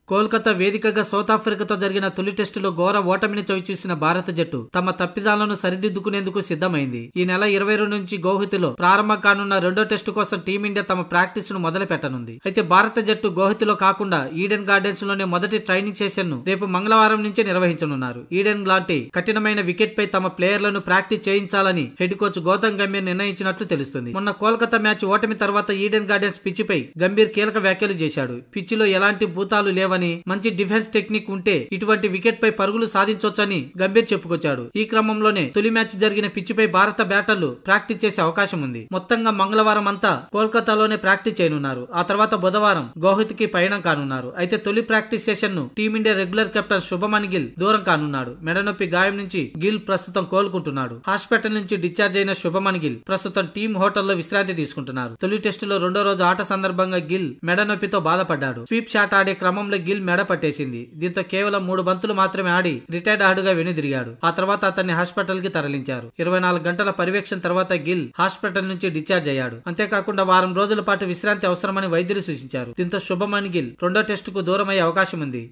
కోల్కతా వేదికగా సౌత్ ఆఫ్రికాతో జరిగిన తొలి టెస్టులో ఘోర ఓటమిని చవిచూసిన భారత జట్టు తమ తప్పిదాలను సరిదిద్దుకునేందుకు సిద్ధమైంది. ఈ నెల 22 నుంచి గౌహతిలో ప్రారంభం కానున్న రెండో టెస్టు కోసం టీమిండియా తమ ప్రాక్టీస్ ను మొదలు పెట్టనుంది. అయితే భారత జట్టు గౌహతిలో కాకుండా ఈడెన్ గార్డెన్స్ లోనే మొదటి ట్రైనింగ్ సెషన్ ను రేపు మంగళవారం నుంచే నిర్వహించనున్నారు. ఈడెన్ లాంటి కఠినమైన వికెట్ పై తమ ప్లేయర్లను ప్రాక్టీస్ చేయించాలని హెడ్ కోచ్ గౌతమ్ గంభీర్ నిర్ణయించినట్లు తెలుస్తుంది. మొన్న కోల్కతా మ్యాచ్ ఓటమి తర్వాత ఈడెన్ గార్డెన్స్ పిచ్ పై గంభీర్ కీలక వ్యాఖ్యలు చేశాడు. పిచ్ లో ఎలాంటి భూతాలు లేవని, మంచి డిఫెన్స్ టెక్నిక్ ఉంటే ఇటువంటి వికెట్ పై పరుగులు సాధించొచ్చని గంభీర్ చెప్పుకొచ్చాడు. ఈ క్రమంలోనే తొలి మ్యాచ్ జరిగిన పిచ్ పై భారత బ్యాటర్లు ప్రాక్టీస్ చేసే అవకాశం ఉంది. మొత్తంగా మంగళవారం అంతా కోల్కతాలోనే ప్రాక్టీస్ చేయనున్నారు. ఆ తర్వాత బుధవారం గౌహతికి పయనం కానున్నారు. అయితే తొలి ప్రాక్టీస్ సెషన్ ను team India regular captain Shubman Gill దూరం కానున్నాడు. మెడనొప్పి గాయం నుంచి గిల్ ప్రస్తుతం కోలుకుంటున్నాడు. హాస్పిటల్ నుంచి డిశ్చార్జ్ అయిన శుభమన్ గిల్ ప్రస్తుతం టీం హోటల్లో విశ్రాంతి తీసుకుంటున్నారు. తొలి టెస్టులో రెండో రోజు ఆట సందర్భంగా గిల్ మెడనొప్పితో బాధపడ్డాడు. స్వీప్ షాట్ ఆడే క్రమంలో గిల్ మెడ పట్టేసింది. దీంతో కేవలం 3 బంతులు మాత్రమే ఆడి రిటైర్డ్ ఆడుగా వెనుదిరిగాడు. ఆ తర్వాత అతన్ని హాస్పిటల్ కి తరలించారు. 24 గంటల పర్యవేక్షణ తర్వాత గిల్ హాస్పిటల్ నుంచి డిశ్చార్జ్ అయ్యాడు. అంతేకాకుండా వారం రోజుల పాటు విశ్రాంతి అవసరమని వైద్యులు సూచించారు. దీంతో శుభమన్ గిల్ రెండో టెస్టుకు దూరమయ్యే అవకాశం ఉంది.